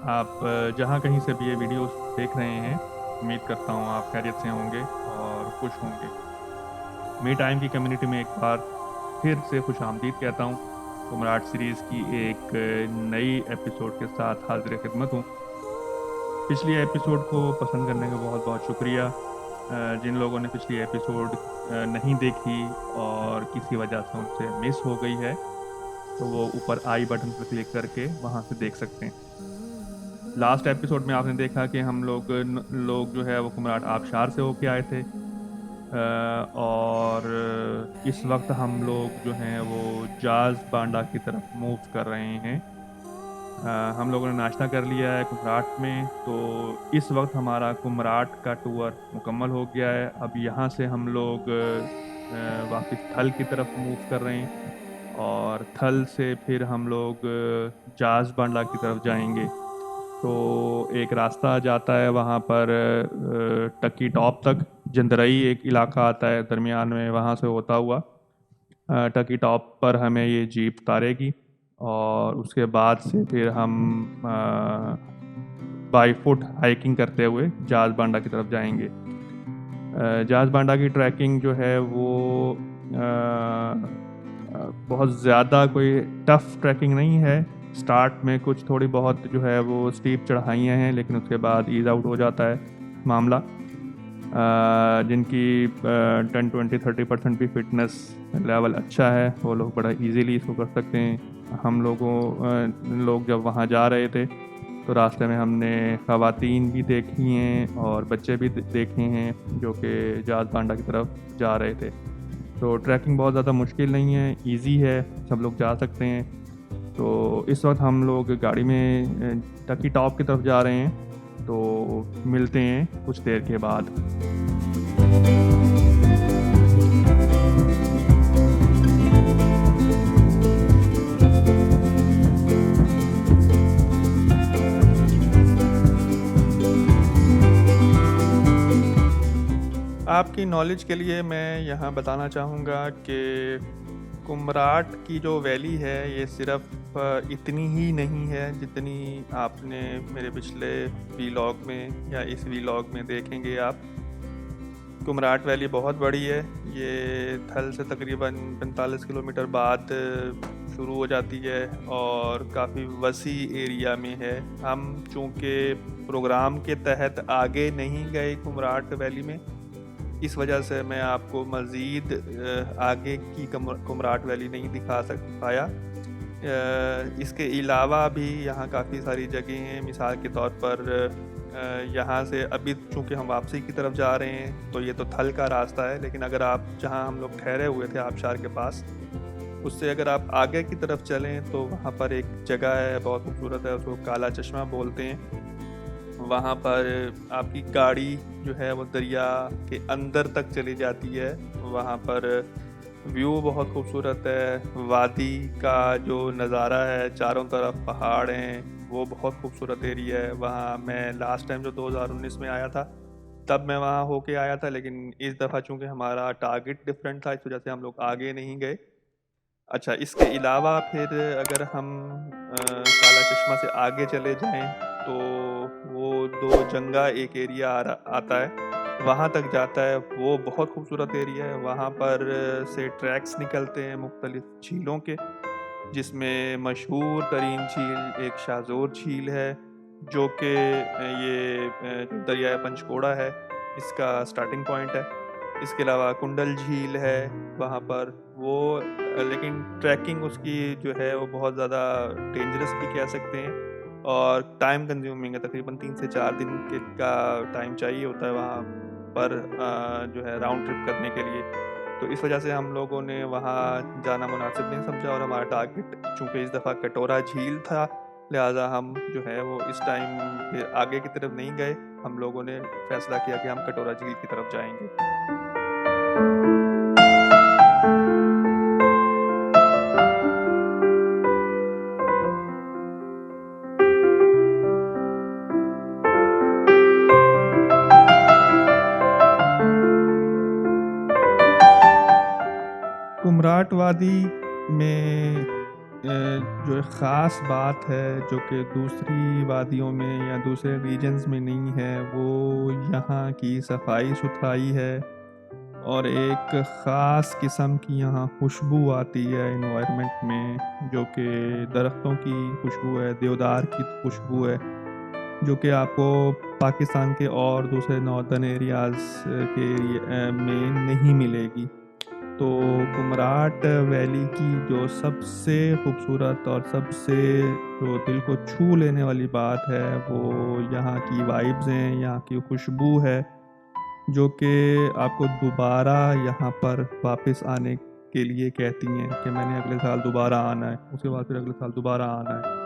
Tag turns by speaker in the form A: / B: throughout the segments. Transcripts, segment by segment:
A: आप जहाँ कहीं से भी ये वीडियोस देख रहे हैं, उम्मीद करता हूँ आप खैरियत से होंगे और खुश होंगे। मी टाइम की कम्युनिटी में एक बार फिर से खुशामदीद कहता हूँ। कुमराट सीरीज़ की एक नई एपिसोड के साथ हाज़िर खिदमत हूँ। पिछली एपिसोड को पसंद करने का बहुत बहुत शुक्रिया। जिन लोगों ने पिछली एपिसोड नहीं देखी और किसी वजह से उनसे मिस हो गई है, तो वो ऊपर आई बटन पर क्लिक करके वहाँ से देख सकते हैं। लास्ट एपिसोड में आपने देखा कि हम लोग जो है वो कुमराट आबशार से होके आए थे। और इस वक्त हम लोग जो हैं वो जाज बांडा की तरफ मूव कर रहे हैं। हम लोगों ने नाश्ता कर लिया है कुमराट में, तो इस वक्त हमारा कुमराट का टूर मुकम्मल हो गया है। अब यहाँ से हम लोग वापस थल की तरफ मूव कर रहे हैं और थल से फिर हम लोग जाज बांडा की तरफ जाएंगे। तो एक रास्ता जाता है वहाँ पर टक्की टॉप तक। जंदरई एक इलाका आता है दरमियान में, वहाँ से होता हुआ टकी टॉप पर हमें ये जीप उतारेगी और उसके बाद से फिर हम बाई फुट हाइकिंग करते हुए जाज बांडा की तरफ जाएंगे। जाज बांडा की ट्रैकिंग जो है वो बहुत ज़्यादा कोई टफ ट्रैकिंग नहीं है। स्टार्ट में कुछ थोड़ी बहुत जो है वो स्टीप चढ़ाइयाँ हैं, लेकिन उसके बाद ईज आउट हो जाता है मामला। जिनकी 10-20-30% भी फिटनेस लेवल अच्छा है, वो लोग बड़ा इजीली इसको कर सकते हैं। हम लोग जब वहाँ जा रहे थे तो रास्ते में हमने ख़वातीन भी देखी हैं और बच्चे भी देखे हैं जो कि जाज बांडा की तरफ जा रहे थे। तो ट्रैकिंग बहुत ज़्यादा मुश्किल नहीं है, इजी है, सब लोग जा सकते हैं। तो इस वक्त हम लोग गाड़ी में टकी टॉप की तरफ जा रहे हैं, तो मिलते हैं कुछ देर के बाद। आपकी नॉलेज के लिए मैं यहाँ बताना चाहूँगा कि कुमराट की जो वैली है ये सिर्फ इतनी ही नहीं है जितनी आपने मेरे पिछले वीलॉग में या इस वीलॉग में देखेंगे आप। कुमराट वैली बहुत बड़ी है। ये थल से तकरीबन 45 किलोमीटर बाद शुरू हो जाती है और काफ़ी वसी एरिया में है। हम चूँकि प्रोग्राम के तहत आगे नहीं गए कुमराट वैली में, इस वजह से मैं आपको मज़ीद आगे की कुमराट वैली नहीं दिखा पाया। इसके अलावा भी यहाँ काफ़ी सारी जगह हैं। मिसाल के तौर पर यहाँ से अभी चूँकि हम वापसी की तरफ जा रहे हैं तो ये तो थल का रास्ता है, लेकिन अगर आप जहाँ हम लोग ठहरे हुए थे आबशार के पास, उससे अगर आप आगे की तरफ चलें तो वहाँ पर एक जगह है बहुत खूबसूरत है, उसको काला चश्मा बोलते हैं। वहाँ पर आपकी गाड़ी जो है वो दरिया के अंदर तक चली जाती है। वहाँ पर व्यू बहुत खूबसूरत है। वादी का जो नज़ारा है, चारों तरफ पहाड़ हैं, वो बहुत खूबसूरत एरिया है। वहाँ मैं लास्ट टाइम जो 2019 में आया था तब मैं वहाँ होके आया था, लेकिन इस दफ़ा चूँकि हमारा टारगेट डिफरेंट था, इस वजह से हम लोग आगे नहीं गए। अच्छा, इसके अलावा फिर अगर हम काला चश्मा से आगे चले जाएं तो वो दो जंगा एक एरिया आता है, वहाँ तक जाता है। वो बहुत खूबसूरत एरिया है। वहाँ पर से ट्रैक्स निकलते हैं मुख्तलिफ झीलों के, जिसमें मशहूर तरीन झील एक शाहजोर झील है, जो कि ये जो दरिया पंचकोड़ा है इसका स्टार्टिंग पॉइंट है। इसके अलावा कुंडल झील है वहाँ पर, वो लेकिन ट्रैकिंग उसकी जो है वो बहुत ज़्यादा डेंजरस भी कह सकते हैं और टाइम कंज्यूमिंग है। तकरीबन 3 से 4 दिन का टाइम चाहिए होता है वहाँ पर जो है राउंड ट्रिप करने के लिए। तो इस वजह से हम लोगों ने वहाँ जाना मुनासिब नहीं समझा और हमारा टारगेट चूँकि इस दफ़ा कटोरा झील था, लिहाजा हम जो है वो इस टाइम फिर आगे की तरफ नहीं गए। हम लोगों ने फैसला किया कि हम कटोरा झील की तरफ जाएंगे। कुमराट वादी में जो ख़ास बात है जो कि दूसरी वादियों में या दूसरे रीजन्स में नहीं है, वो यहाँ की सफाई सुथराई है और एक ख़ास किस्म की यहाँ खुशबू आती है एनवायरनमेंट में, जो कि दरख्तों की खुशबू है, देवदार की खुशबू है, जो कि आपको पाकिस्तान के और दूसरे नॉर्दर्न एरियाज़ के में नहीं मिलेगी। तो कुमराट वैली की जो सबसे खूबसूरत और सबसे जो दिल को छू लेने वाली बात है, वो यहाँ की वाइब्स हैं, यहाँ की खुशबू है, जो कि आपको दोबारा यहाँ पर वापस आने के लिए कहती हैं कि मैंने अगले साल दोबारा आना है, उसके बाद फिर अगले साल दोबारा आना है।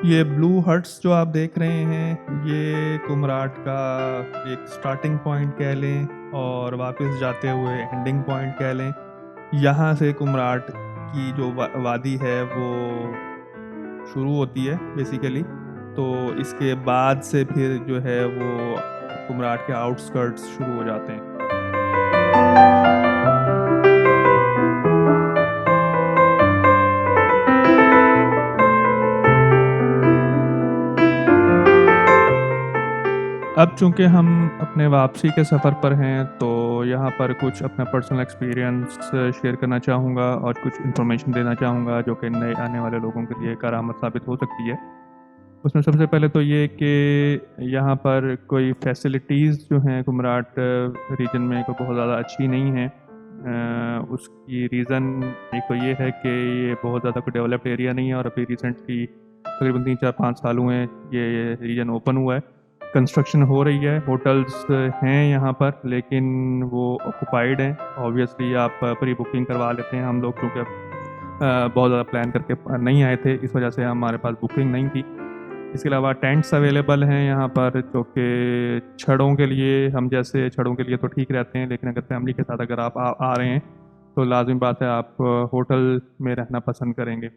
A: ये ब्लू हट्स जो आप देख रहे हैं, ये कुमराट का एक स्टार्टिंग पॉइंट कह लें और वापस जाते हुए एंडिंग पॉइंट कह लें। यहाँ से कुमराट की जो वादी है वो शुरू होती है बेसिकली। तो इसके बाद से फिर जो है वो कुमराट के आउटस्कर्ट्स शुरू हो जाते हैं। अब चूँकि हम अपने वापसी के सफ़र पर हैं, तो यहाँ पर कुछ अपना पर्सनल एक्सपीरियंस शेयर करना चाहूँगा और कुछ इन्फॉर्मेशन देना चाहूँगा जो कि नए आने वाले लोगों के लिए करामत साबित हो सकती है। उसमें सबसे पहले तो ये कि यहाँ पर कोई फैसिलिटीज़ जो हैं कुमराट रीजन में कोई बहुत ज़्यादा अच्छी नहीं हैं। उसकी रीज़न एक तो ये है कि ये बहुत ज़्यादा कोई डेवलप्ड एरिया नहीं है और अभी रिसेंटली तकरीबन 3-4-5 साल हुए हैं ये रीजन ओपन हुआ है। कंस्ट्रक्शन हो रही है, होटल्स हैं यहाँ पर, लेकिन वो ऑक्यूपाइड हैं। ऑब्वियसली आप प्री बुकिंग करवा लेते हैं। हम लोग क्योंकि बहुत ज़्यादा प्लान करके नहीं आए थे, इस वजह से हमारे पास बुकिंग नहीं थी। इसके अलावा टेंट्स अवेलेबल हैं यहाँ पर, जो कि छड़ों के लिए, हम जैसे छड़ों के लिए तो ठीक रहते हैं, लेकिन अगर फैमिली के साथ अगर आप आ रहे हैं तो लाजिम बात है आप होटल में रहना पसंद करेंगे।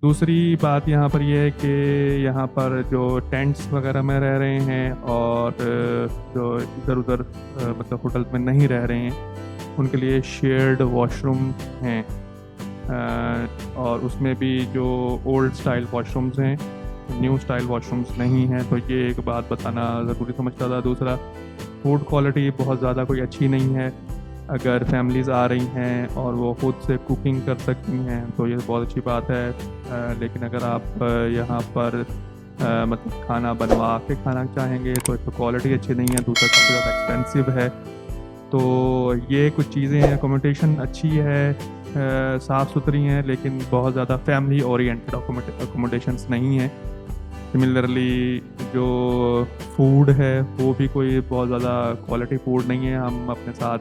A: दूसरी बात यहाँ पर यह है कि यहाँ पर जो टेंट्स वगैरह में रह रहे हैं और जो इधर उधर मतलब होटल में नहीं रह रहे हैं, उनके लिए शेयर्ड वॉशरूम हैं और उसमें भी जो ओल्ड स्टाइल वॉशरूम्स हैं, न्यू स्टाइल वॉशरूम्स नहीं हैं। तो ये एक बात बताना ज़रूरी समझता था। दूसरा, फूड क्वालिटी बहुत ज़्यादा कोई अच्छी नहीं है। अगर फैमिलीज़ आ रही हैं और वो खुद से कुकिंग कर सकती हैं तो ये बहुत अच्छी बात है। लेकिन अगर आप यहाँ पर मतलब खाना बनवा के खाना चाहेंगे तो एक तो क्वालिटी अच्छी नहीं है, दूसरा काफ़ी ज़्यादा एक्सपेंसिव है। तो ये कुछ चीज़ें हैं। अकोमोडेशन अच्छी है, साफ़ सुथरी हैं, लेकिन बहुत ज़्यादा फैमिली ओरिएंटेड अकोमोडेशंस नहीं हैं। सिमिलरली जो फूड है वो भी कोई बहुत ज़्यादा क्वालिटी फूड नहीं है। हम अपने साथ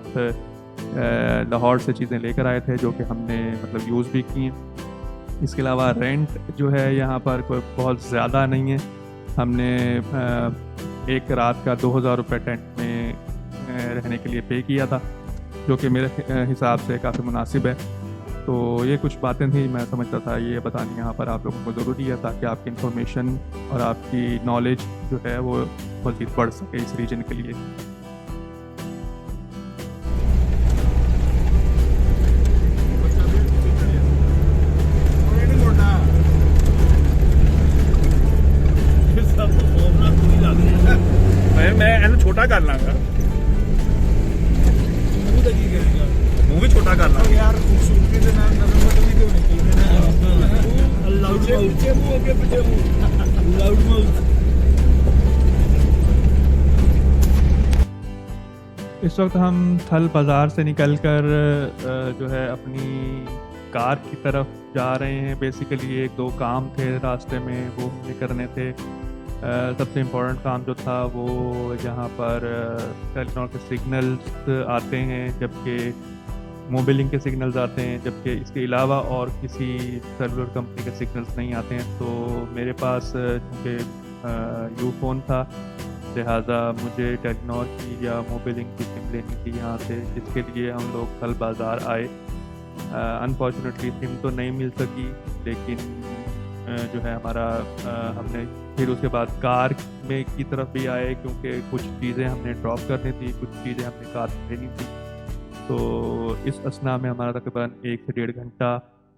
A: लाहौर से चीज़ें लेकर आए थे जो कि हमने मतलब यूज़ भी की हैं। इसके अलावा रेंट जो है यहाँ पर कोई बहुत ज़्यादा नहीं है। हमने एक रात का 2000 रुपये टेंट में रहने के लिए पे किया था, जो कि मेरे हिसाब से काफ़ी मुनासिब है। तो ये कुछ बातें थी, मैं समझता था ये बतानी यहाँ पर आप लोगों को ज़रूरी है, ताकि आपकी इन्फॉर्मेशन और आपकी नॉलेज जो है वो मज़ीद बढ़ सके इस रीजन के लिए।
B: मैं छोटा कर लांगा, मुंह भी छोटा कर लांगा यार। खूबसूरती के नाम नजर बदलनी क्यों नहीं? Loud mouth.
A: इस वक्त हम थल बाज़ार से निकलकर जो है अपनी कार की तरफ जा रहे हैं। बेसिकली 1-2 काम थे रास्ते में, वो हमें करने थे। सबसे इम्पोर्टेंट काम जो था वो यहाँ पर टेलीनॉर के सिग्नल्स आते हैं, जबकि मोबिलिंग के सिग्नल्स आते हैं, जबकि इसके अलावा और किसी सेलुलर कंपनी के सिग्नल्स नहीं आते हैं। तो मेरे पास चूँकि यू फ़ोन था, लिहाजा मुझे टेलीनॉर की या मोबिलिंग की सिम लेनी थी यहाँ से, जिसके लिए हम लोग कल बाज़ार आए। अनफॉर्चुनेटली सिम तो नहीं मिल सकी, लेकिन जो है हमारा हमने फिर उसके बाद कार में की तरफ भी आए, क्योंकि कुछ चीज़ें हमने ड्रॉप करनी थी, कुछ चीज़ें हमने कार में लेनी थी। तो इस असना में हमारा तकरीबन 1 से 1.5 घंटा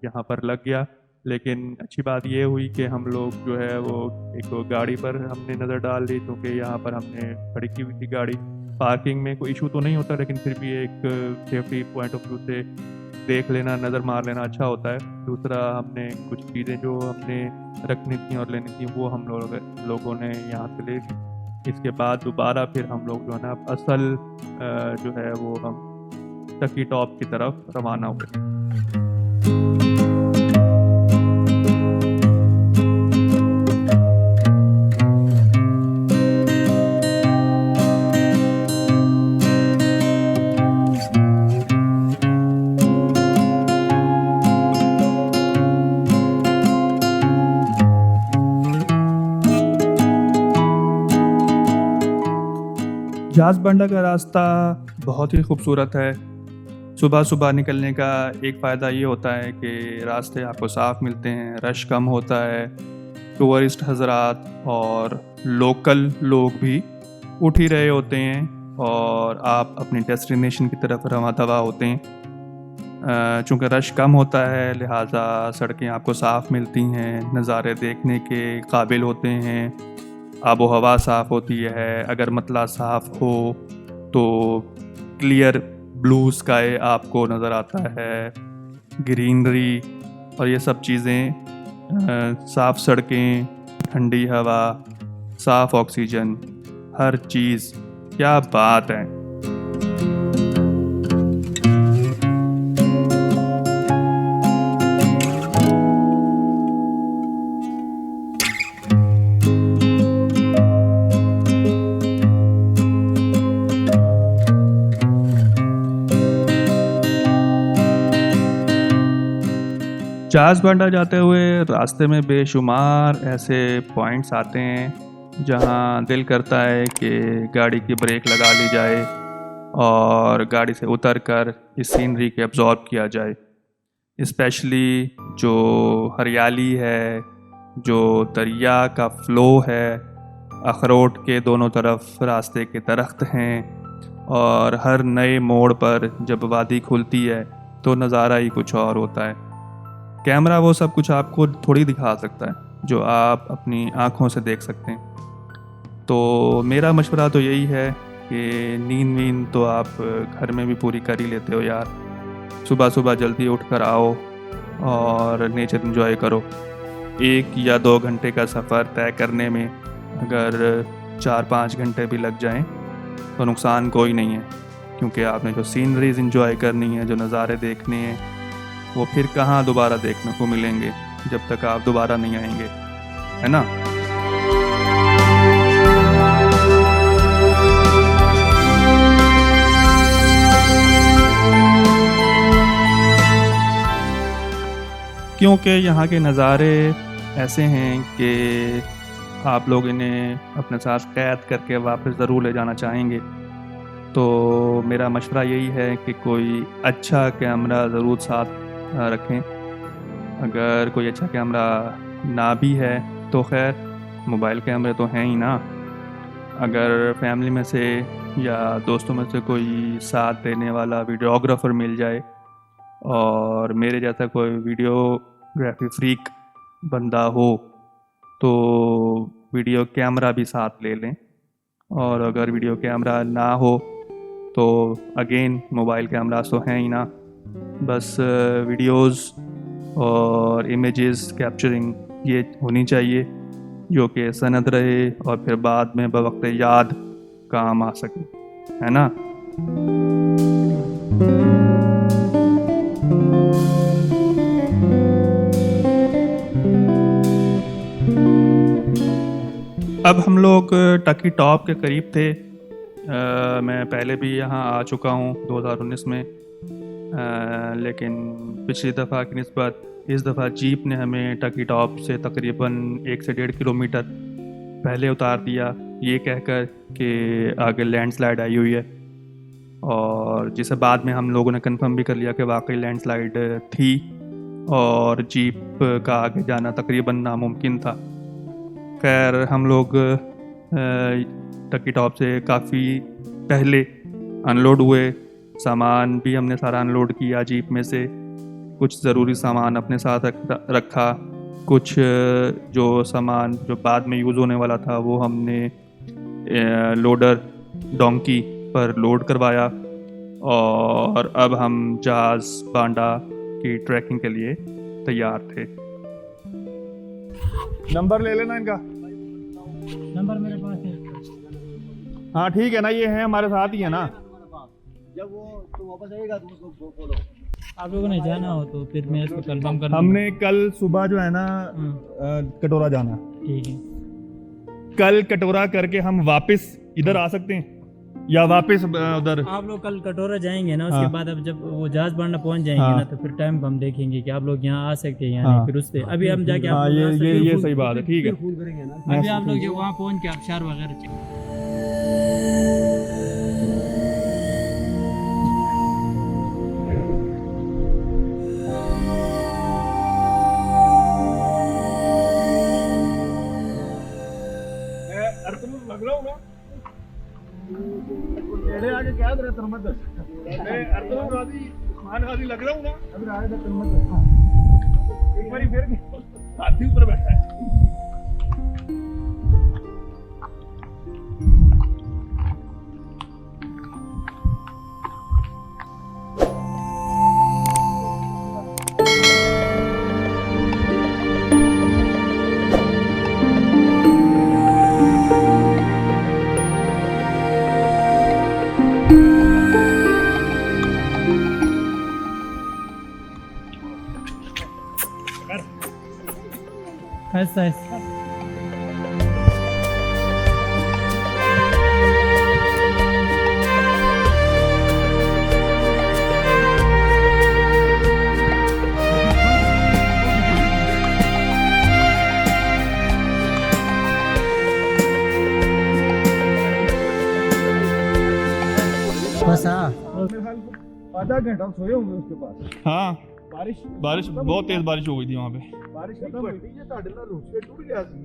A: यहाँ पर लग गया। लेकिन अच्छी बात ये हुई कि हम लोग जो है वो एक गाड़ी पर हमने नज़र डाल दी, क्योंकि यहाँ पर हमने खड़ी की हुई थी गाड़ी। पार्किंग में कोई इशू तो नहीं होता, लेकिन फिर भी एक सेफ्टी पॉइंट ऑफ व्यू से देख लेना, नज़र मार लेना अच्छा होता है। दूसरा, हमने कुछ चीज़ें जो हमने रखनी थी और लेनी थी वो हम लोगों ने यहाँ से ले ली। इसके बाद दोबारा फिर हम लोग जो है ना असल जो है वो हम टकी टॉप की तरफ रवाना हुए। जाज बंडा का रास्ता बहुत ही खूबसूरत है। सुबह सुबह निकलने का एक फ़ायदा ये होता है कि रास्ते आपको साफ़ मिलते हैं, रश कम होता है, टूरिस्ट हज़रात और लोकल लोग भी उठ ही रहे होते हैं और आप अपनी डेस्टिनेशन की तरफ रवां दवा होते हैं। चूँकि रश कम होता है लिहाजा सड़कें आपको साफ़ मिलती हैं, नज़ारे देखने के काबिल होते हैं, आबो हवा साफ़ होती है। अगर मतला साफ़ हो तो क्लियर ब्लू स्काई आपको नज़र आता है, ग्रीनरी और ये सब चीज़ें, साफ़ सड़कें, ठंडी हवा, साफ़ ऑक्सीजन, हर चीज़, क्या बात है। जाज बंडा जाते हुए रास्ते में बेशुमार ऐसे पॉइंट्स आते हैं जहां दिल करता है कि गाड़ी की ब्रेक लगा ली जाए और गाड़ी से उतरकर इस सीनरी के एब्जॉर्ब किया जाए। स्पेशली जो हरियाली है, जो दरिया का फ़्लो है, अखरोट के दोनों तरफ रास्ते के दरख्त हैं और हर नए मोड़ पर जब वादी खुलती है तो नज़ारा ही कुछ और होता है। कैमरा वो सब कुछ आपको थोड़ी दिखा सकता है जो आप अपनी आँखों से देख सकते हैं। तो मेरा मशवरा तो यही है कि नींद तो आप घर में भी पूरी कर ही लेते हो यार। सुबह सुबह जल्दी उठ कर आओ और नेचर एंजॉय करो। 1 या 2 घंटे का सफ़र तय करने में अगर 4-5 घंटे भी लग जाएं तो नुकसान कोई नहीं है, क्योंकि आपने जो सीनरीज़ एंजॉय करनी है, जो नज़ारे देखने हैं, वो फिर कहाँ दोबारा देखने को मिलेंगे जब तक आप दोबारा नहीं आएंगे, है ना। क्योंकि यहाँ के नज़ारे ऐसे हैं कि आप लोग इन्हें अपने साथ कैद करके वापस ज़रूर ले जाना चाहेंगे। तो मेरा मशवरा यही है कि कोई अच्छा कैमरा ज़रूर साथ रखें। अगर कोई अच्छा कैमरा ना भी है तो खैर मोबाइल कैमरे तो हैं ही ना। अगर फैमिली में से या दोस्तों में से कोई साथ देने वाला वीडियोग्राफर मिल जाए और मेरे जैसा कोई वीडियोग्राफी फ्रीक बंदा हो तो वीडियो कैमरा भी साथ ले लें। और अगर वीडियो कैमरा ना हो तो अगेन मोबाइल कैमरा तो हैं ही ना। बस वीडियोस और इमेजेस कैप्चरिंग ये होनी चाहिए जो कि सनद रहे और फिर बाद में बवक्त याद काम आ सके, है ना। अब हम लोग टकी टॉप के करीब थे। मैं पहले भी यहाँ आ चुका हूँ 2019 में, लेकिन पिछली दफ़ा की निस्बत इस दफ़ा जीप ने हमें टकी टॉप से तकरीबन 1 से 1.5 किलोमीटर पहले उतार दिया, ये कहकर कि आगे लैंडस्लाइड आई हुई है। और जिसे बाद में हम लोगों ने कंफर्म भी कर लिया कि वाकई लैंडस्लाइड थी और जीप का आगे जाना तकरीबन नामुमकिन था। खैर हम लोग टकी टॉप से काफ़ी पहले अनलोड हुए। सामान भी हमने सारा अनलोड किया जीप में से। कुछ ज़रूरी सामान अपने साथ रखा। कुछ जो सामान जो बाद में यूज़ होने वाला था वो हमने लोडर डोंकी पर लोड करवाया। और अब हम जहाज़ बांडा की ट्रैकिंग के लिए तैयार थे। नंबर ले लेना इनका।
C: नंबर मेरे पास है।
A: हाँ ठीक है ना, ये है हमारे साथ ही है ना।
B: जब वो तो वापस आएगा तो उसको बोलो।
C: आप लोगों ने जाना हो तो फिर मैं इसको कंफर्म कर दूंगा।
A: हमने कल सुबह जो है ना कटोरा जाना।
C: ठीक है,
A: कल कटोरा करके हम वापस इधर आ सकते हैं या वापस उधर।
C: आप लोग कल कटोरा जाएंगे ना, उसके
A: हाँ।
C: बाद अब जब वो जहाज बांडा पहुंच जाएंगे
A: हाँ।
C: ना तो फिर टाइम हम देखेंगे कि आप लोग यहाँ आ सकते हैं या
A: हाँ।
C: नहीं। फिर उससे अभी हम जाके आप
A: हाँ
C: लोग
A: ये
C: आ सकते
A: ये
C: हैं।
A: ये सही बात है। ठीक है,
B: फूल करेंगे ना।
C: अभी आप लोग जो वहाँ पहुंच के आबशार वगैरह चेक।
B: लग रहा हूँ ना तेरे आगे क्या तेरा तरमत मैं अर्तुल गाजी खान गाजी लग रहा हूँ ना। अभी आगे का तरमत एक बारी फिर हाथी ऊपर बैठा है।
C: ऐसा ऐसा बस
B: आधा घंटा सोए होंगे उसके पास।
A: हाँ
B: बारिश
A: बारिश बहुत तेज बारिश हो गई थी वहाँ पे।
B: बारिश खत्म हुई थी। ये ਤੁਹਾਡੇ ਨਾਲ ਰੁੱਸ ਕੇ ਟੁੱਟ ਗਿਆ ਸੀ।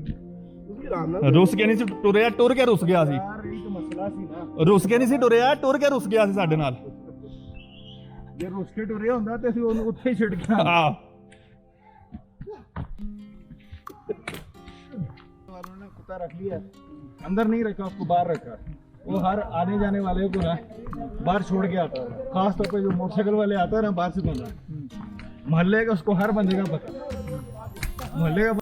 B: ਤੁਸੀਂ ਆਰਾਮ ਨਾਲ
A: रुस के नहीं सी टुरिया, टुर के रुस गया सी।
B: ਯਾਰ ਇਹ ਤਾਂ ਮਸਲਾ ਸੀ ਨਾ।
A: रुस के नहीं सी टुरिया, टुर के रुस गया सी साडे नाल।
B: ਜੇ ਰੁੱਸ ਕੇ ਟੁਰਿਆ ਹੁੰਦਾ ਤੇ ਅਸੀਂ ਉਹਨੂੰ ਉੱਥੇ ਹੀ ਛੱਡ ਕੇ ਆਉਂਦੇ।
A: हाँ
B: वालों ने कुत्ता रख लिया, अंदर नहीं रखा, उसको बाहर रखा। वो हर आने जाने वाले को ना बाहर छोड़ के आता है। खास तौर पे जो मोटरसाइकिल वाले आता है ना बाहर से बंदा, मोहल्ले का उसको हर बंदे का पता। मोहल्ले का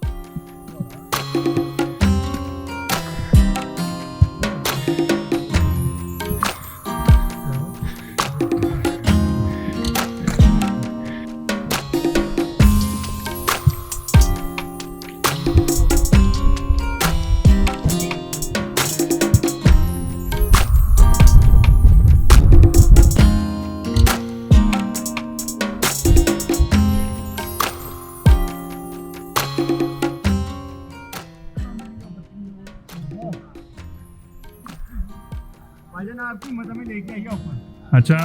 B: भाईजान आपकी मदद में लेके आइए ऊपर।
A: अच्छा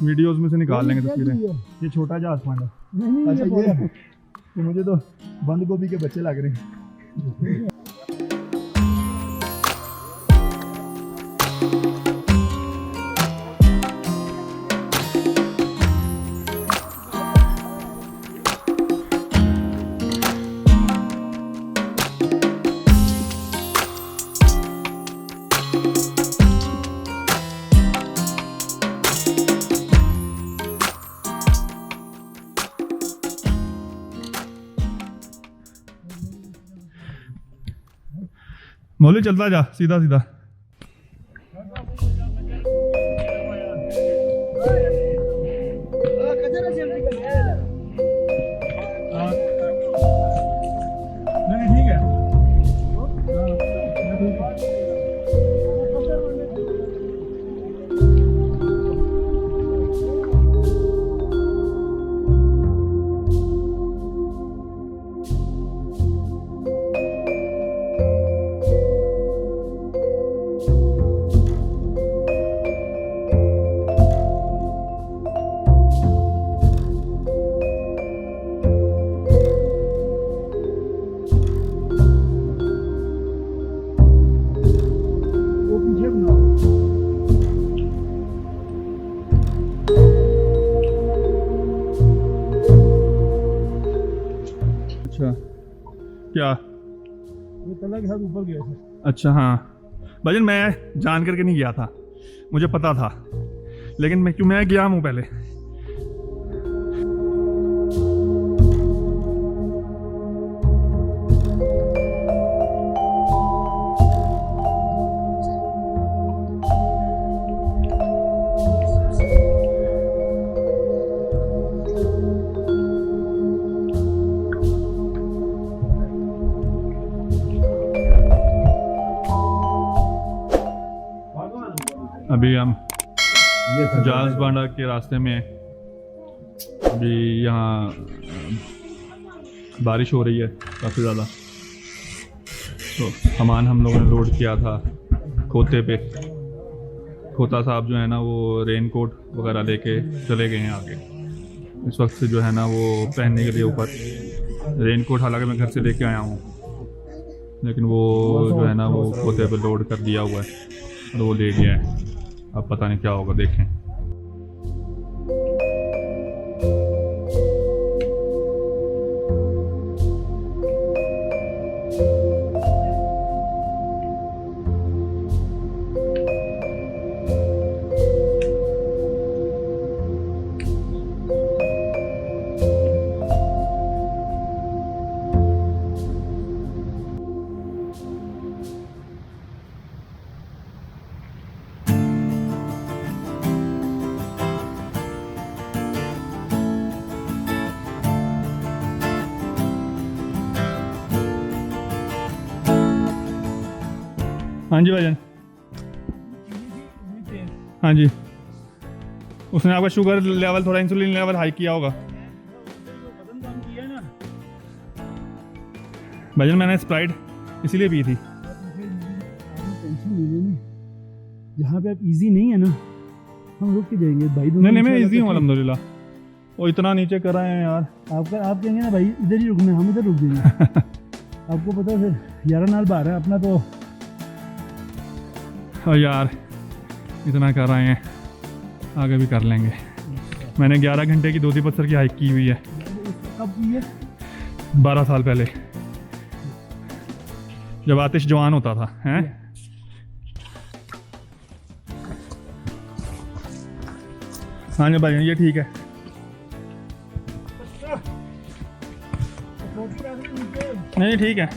A: वीडियोस में से निकाल लेंगे तस्वीरें।
B: ये छोटा जहाज पांडा। अच्छा ये मुझे तो बंद गोभी के बच्चे लग रहे हैं।
A: मौली चलता जा सीधा सीधा।
B: नहीं ठीक है।
A: क्या?
B: ये तला के साथ ऊपर गया था।
A: अच्छा हाँ भाईजान, मैं जान करके नहीं गया था, मुझे पता था, लेकिन मैं गया हूँ पहले। अभी हम जाज बांडा के रास्ते में, अभी यहाँ बारिश हो रही है काफ़ी ज़्यादा, तो सामान हम लोगों ने लोड किया था खोते पे। खोता साहब जो है ना वो रेन कोट वगैरह लेके चले गए हैं आगे। इस वक्त से जो है ना वो पहनने के लिए ऊपर रेन कोट, हालांकि मैं घर से लेके आया हूँ, लेकिन वो जो है ना वो खोते पे लोड कर दिया हुआ है और वो ले गया है। अब पता नहीं क्या होगा, देखें। हाँ जी भाईजान, हाँ जी, उसने आपका शुगर लेवल, थोड़ा इंसुलिन लेवल हाई किया होगा। भाईजान मैंने स्प्राइट इसीलिए पी थी।
B: जहाँ पे आप इजी नहीं है ना, हम रुक के जाएंगे भाई।
A: नहीं मैं इजी हूँ अल्हम्दुलिल्लाह। वो इतना नीचे कर रहे हैं यार।
B: आप कहेंगे ना भाई इधर ही रुकना, हम इधर रुक जाएंगे। आपको पता है फिर 11 नाल बाहर है अपना तो।
A: और यार इतना कर रहे हैं, आगे भी कर लेंगे। मैंने 11 घंटे की दोधी पत्थर की हाइक की हुई है।
B: कब की है?
A: 12 साल पहले, जब आतिश जवान होता था। हैं? हाँ जी भाई, ये ठीक है। नहीं ठीक है।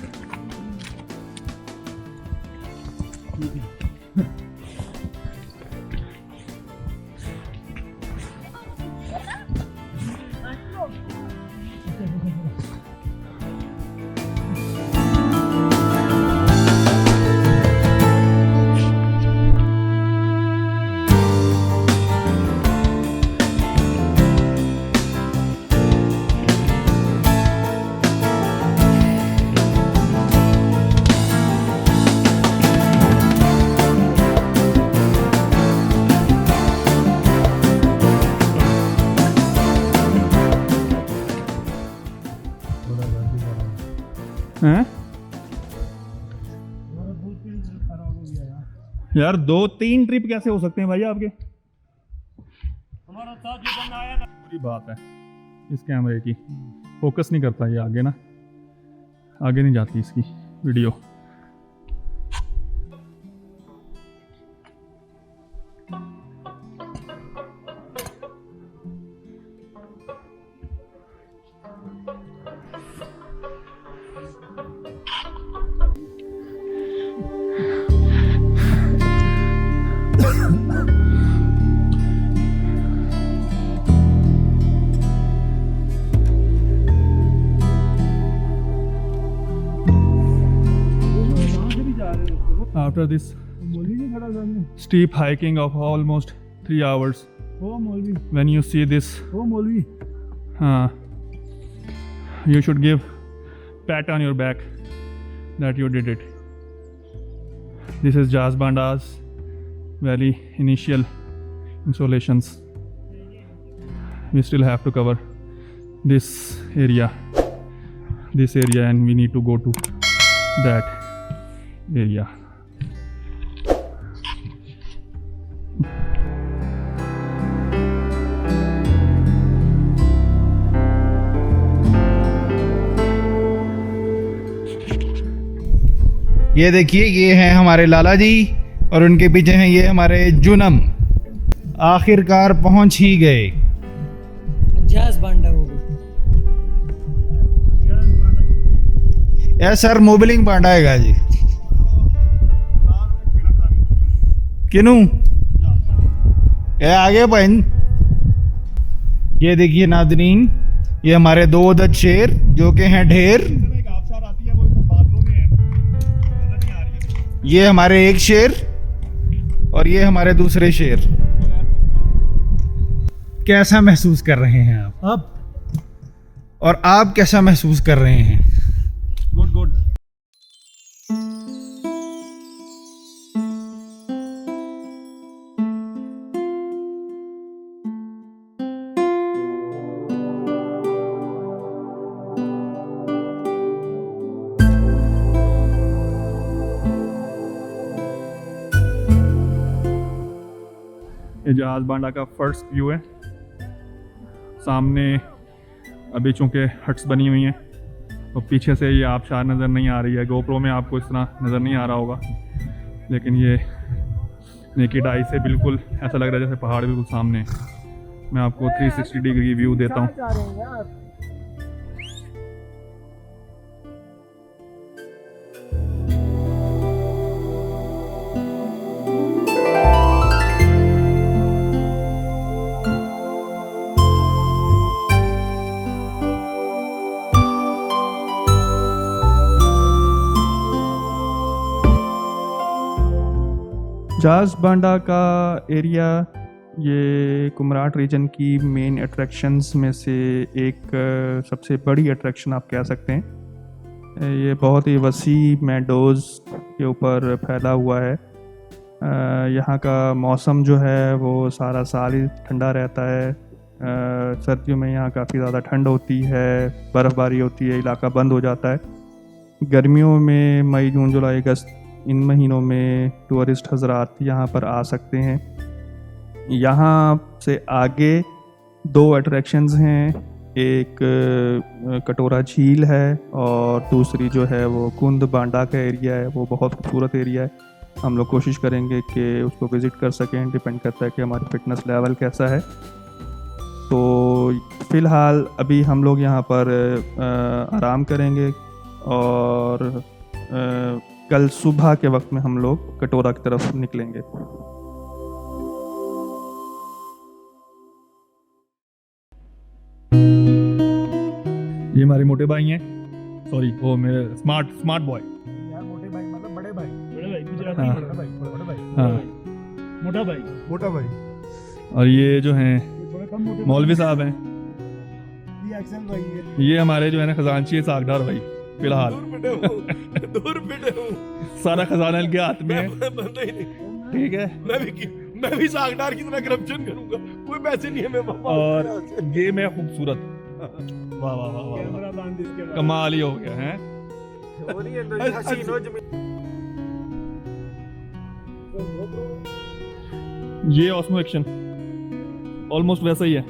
A: हैं? यार 2-3 ट्रिप कैसे हो सकते हैं भाई आपके?
C: हमारा साथ जो बंदा आया था,
A: बुरी बात है इस कैमरे की, फोकस नहीं करता ये आगे ना, आगे नहीं जाती इसकी video. After this steep hiking of almost 3 hours, when you see this, you should give pat on your back that you did it. This is Jaz Banda's Valley initial insolations. We still have to cover this area, and we need to go to that area.
B: ये देखिए, ये हैं हमारे लाला जी और उनके पीछे हैं ये हमारे जूनम। आखिरकार पहुंच ही गए।
D: जहाज बांडा हो गई।
B: यह सर मोबिलिंग बांडा है जी किनू ये आगे बहन। ये देखिए नादरीन, ये हमारे 2 उदद शेर जो के हैं ढेर। ये हमारे एक शेर और ये हमारे दूसरे शेर। कैसा महसूस कर रहे हैं आप? और आप कैसा महसूस कर रहे हैं?
C: Good good. ये जहाज बांडा का फर्स्ट व्यू है। सामने अभी चूँकि हट्स बनी हुई हैं तो पीछे से ये आबशार नज़र नहीं आ रही है। गोप्रो में आपको इस तरह नज़र नहीं आ रहा होगा, लेकिन ये नेकेड आई से बिल्कुल ऐसा लग रहा है जैसे पहाड़ बिल्कुल सामने है। मैं आपको 360 डिग्री व्यू देता हूँ।
A: जहाज बांडा का एरिया ये कुमराट रीजन की मेन अट्रैक्शंस में से एक सबसे बड़ी अट्रैक्शन आप कह सकते हैं। ये बहुत ही वसी मैडोज़ के ऊपर फैला हुआ है। यहाँ का मौसम जो है वो सारा साल ही ठंडा रहता है। सर्दियों में यहाँ काफ़ी ज़्यादा ठंड होती है, बर्फ़बारी होती है, इलाका बंद हो जाता है। गर्मियों में मई, जून, जुलाई, अगस्त इन महीनों में टूरिस्ट हजरात यहाँ पर आ सकते हैं। यहाँ से आगे 2 अट्रैक्शंस हैं, एक कटोरा झील है और दूसरी जो है वो कुंद बांडा का एरिया है। वो बहुत खूबसूरत एरिया है। हम लोग कोशिश करेंगे कि उसको विज़िट कर सकें। डिपेंड करता है कि हमारी फिटनेस लेवल कैसा है। तो फ़िलहाल अभी हम लोग यहाँ पर आराम करेंगे और कल सुबह के वक्त में हम लोग कटोरा की तरफ निकलेंगे।
C: ये हमारे मोटे भाई हैं, सॉरी वो मेरे स्मार्ट बॉय।
B: यार मोटे भाई मतलब बड़े भाई।
C: बड़े भाई गुजराती।
A: हाँ।
B: बड़े भाई
C: हाँ, मोटा भाई।
B: मोटा भाई।
C: और ये जो हैं
B: थोड़ा कम मोटे
C: मौलवी साहब हैं।
B: ये एक्सेल भाई है।
C: ये हमारे जो है ना खजानची है सागदार भाई। फिलहाल
E: दूर बैठे हूँ।
C: सारा खजाना इनके हाथ में है।
E: नहीं,
C: ठीक है।
E: मैं भी सागदार की तरह करप्शन करूंगा। कोई पैसे नहीं है मेरे पास।
C: और ये मैं खूबसूरत। वाह वाह वाह वाह, कमाल ही हो गया है। ये ऑस्मो एक्शन ऑलमोस्ट वैसा ही है।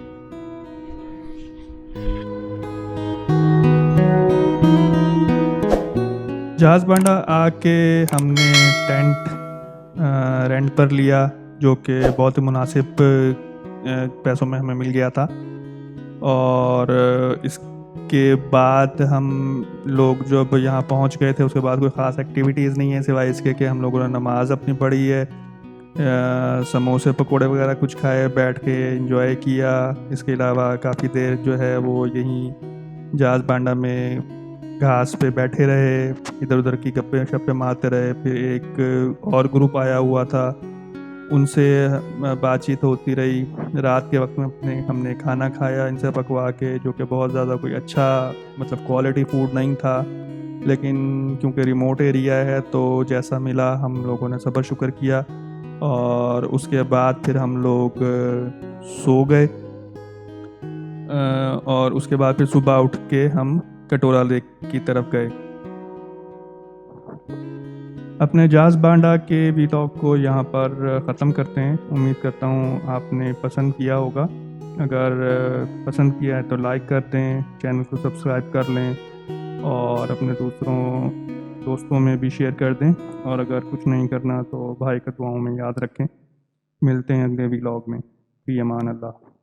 A: जहाज बांडा आके हमने टेंट रेंट पर लिया, जो कि बहुत ही मुनासिब पैसों में हमें मिल गया था। और इसके बाद हम लोग जब यहाँ पहुँच गए थे उसके बाद कोई ख़ास एक्टिविटीज़ नहीं है सिवाय इसके कि हम लोगों ने नमाज़ अपनी पढ़ी है, समोसे पकोड़े वगैरह कुछ खाए, बैठ के एंजॉय किया। इसके अलावा काफ़ी देर जो है वो यहीं जहाज बांडा में घास पे बैठे रहे, इधर उधर की गप्पे शप्पे मारते रहे। फिर एक और ग्रुप आया हुआ था, उनसे बातचीत होती रही। रात के वक्त में हमने खाना खाया इनसे पकवा के, जो कि बहुत ज़्यादा कोई अच्छा मतलब क्वालिटी फूड नहीं था, लेकिन क्योंकि रिमोट एरिया है तो जैसा मिला हम लोगों ने सब्र शुक्र किया। और उसके बाद फिर हम लोग सो गए और उसके बाद फिर सुबह उठ के हम कटोरा लेक की तरफ गए। अपने जहाज बांडा के व्लॉग को यहाँ पर ख़त्म करते हैं। उम्मीद करता हूँ आपने पसंद किया होगा। अगर पसंद किया है तो लाइक कर दें, चैनल को सब्सक्राइब कर लें और अपने दोस्तों
C: दोस्तों में भी शेयर कर दें, और अगर कुछ नहीं करना तो भाई का दुआओं में याद रखें। मिलते हैं अगले व्लॉग में। फी अमान अल्लाह।